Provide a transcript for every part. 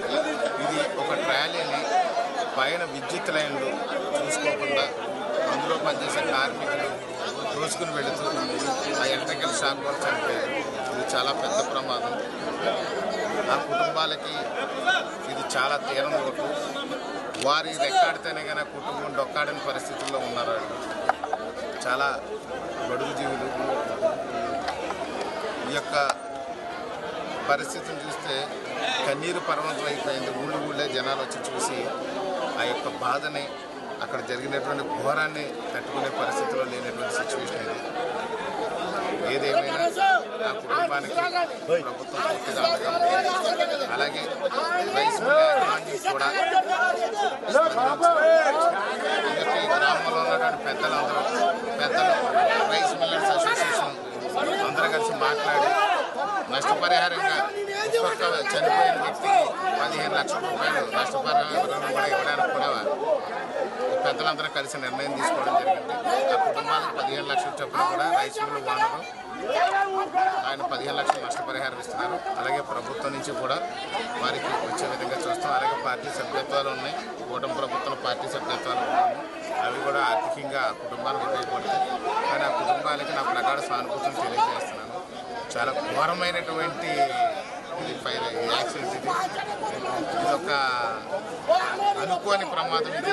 ఇది ఒక ట్రాలీని పైన విద్యుత్ లైన్లు చూసుకోకుండా అందులో పనిచేసే కార్మికులు దోసుకుని వెళుతూ ఆ ఎలక్ట్రికల్ షాక్ వల్ల చనిపోయారు. ఇది చాలా పెద్ద ప్రమాదం. ఆ కుటుంబాలకి ఇది చాలా తీరం లోటు. వారి రెక్కాడితేనే కానీ ఆ కుటుంబం డొక్కాడని పరిస్థితుల్లో ఉన్నారు. చాలా బడుగు జీవులు. ఈ యొక్క పరిస్థితిని చూస్తే కన్నీరు పర్వతం అయిపోయింది. ఊళ్ళే జనాలు వచ్చి చూసి ఆ యొక్క బాధని, అక్కడ జరిగినటువంటి ఘోరాన్ని తట్టుకునే పరిస్థితిలో లేనటువంటి సిచ్యువేషన్ ఇది. ఏదేమైనా ఆ కుటుంబానికి ప్రభుత్వం పూర్తిగా అండగా ఉంది. అలాగే రైస్ మిల్ యాజమాన్యం కూడా ఈ గ్రామంలో ఉన్నటువంటి పెద్దలు రైస్ మిల్లర్స్ అసోసియేషన్ అందరూ కలిసి మాట్లాడి నష్టపరిహారంగా ఒక్కొక్క చనిపోయిన వ్యక్తికి 15 లక్షల రూపాయలు నష్టపరిహారం కూడా ఇవ్వడానికి కూడా పెద్దలందరూ కలిసి నిర్ణయం తీసుకోవడం జరిగింది. ఆ కుటుంబాలకు 15 లక్షల చొప్పున కూడా రైస్ మిల్లు ఓనరు ఆయన 15 లక్షల నష్టపరిహారం ఇస్తున్నారు. అలాగే ప్రభుత్వం నుంచి కూడా వారికి వచ్చే విధంగా చూస్తాం. అలాగే పార్టీ సభ్యత్వాలు ఉన్నాయి. కూటమి ప్రభుత్వం పార్టీ సభ్యత్వాలు ఉన్నాయి. అవి కూడా ఆర్థికంగా కుటుంబానికి ఉపయోగపడతాయి. కానీ ఆ కుటుంబాలకి నా ప్రగాఢ సానుభూతిని తెలియజేస్తున్నాను. చాలా ఘోరమైనటువంటి యాక్సిడెంట్ ఇది. ఒక అనుకోని ప్రమాదం. ఇది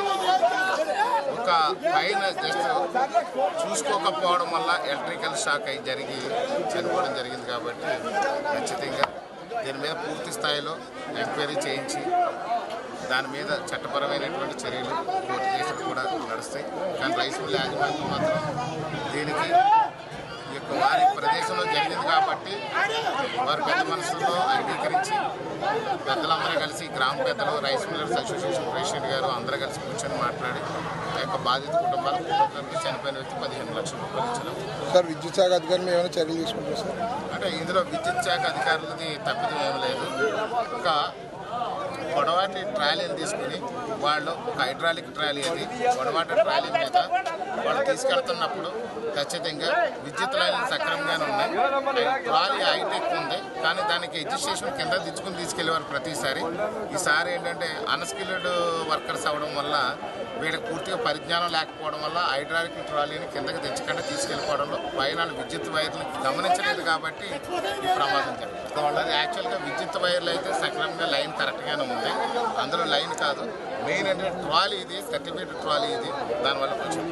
ఒక పైన జస్ట్ చూసుకోకపోవడం వల్ల ఎలక్ట్రికల్ షాక్ అయి జరిగి చనిపోవడం జరిగింది. కాబట్టి ఖచ్చితంగా దీని మీద పూర్తి స్థాయిలో ఎంక్వైరీ చేయించి దాని మీద చట్టపరమైనటువంటి చర్యలు కోర్టు కేసులు కూడా నడుస్తాయి. కానీ రైస్ మిల్ యాజమాన్యం మాత్రం దీనికి ఈ యొక్క వారి ప్రదేశంలో జరిగింది కాబట్టి వారి పెద్ద మనసులో అంగీకరించి పెద్దలందరూ కలిసి గ్రామ పెద్దలు, రైస్ మిల్లర్స్ అసోసియేషన్ ప్రెసిడెంట్ గారు అందరూ కలిసి కూర్చొని మాట్లాడి ఆ యొక్క బాధిత కుటుంబాలకు చనిపోయిన వ్యక్తి 15 లక్షల రూపాయలు ఇచ్చారు. సార్, విద్యుత్ శాఖ అధికారులు ఏమైనా చర్యలు తీసుకుంటారు సార్? అంటే ఇందులో విద్యుత్ శాఖ అధికారులది తప్పిదం ఏమి లేదు. ఒక పొడవాటి ట్రాలీని తీసుకుని వాళ్ళు ఒక హైడ్రాలిక్ ట్రాలీ అది పొడవాటి ట్రాలీ మీద వాళ్ళు తీసుకెళ్తున్నప్పుడు ఖచ్చితంగా విద్యుత్ లైన్లు సక్రమంగానే ఉన్నాయి. ట్రాలీ హైటెక్ ఉంది, కానీ దానికి ఎడ్యుకేషన్ కింద దించుకుని తీసుకెళ్లేవారు ప్రతిసారి. ఈసారి ఏంటంటే అన్స్కిల్డ్ వర్కర్స్ అవ్వడం వల్ల వీళ్ళకి పూర్తిగా పరిజ్ఞానం లేకపోవడం వల్ల హైడ్రాలిక్ ట్రాలీని కిందకి తెచ్చకుండా తీసుకెళ్ళిపోవడంలో పైన విద్యుత్ వైర్లను గమనించలేదు కాబట్టి ఈ ప్రమాదం జరిగింది. యాక్చువల్గా విద్యుత్ వైర్లు అయితే సక్రమంగా లైన్ కరెక్ట్గానే ఉంది. అందులో లైన్ కాదు, మెయిన్ అంటే ట్రాలీ ఇది 30 మీటర్ ట్రాలీ ఇది. దానివల్ల కొంచెం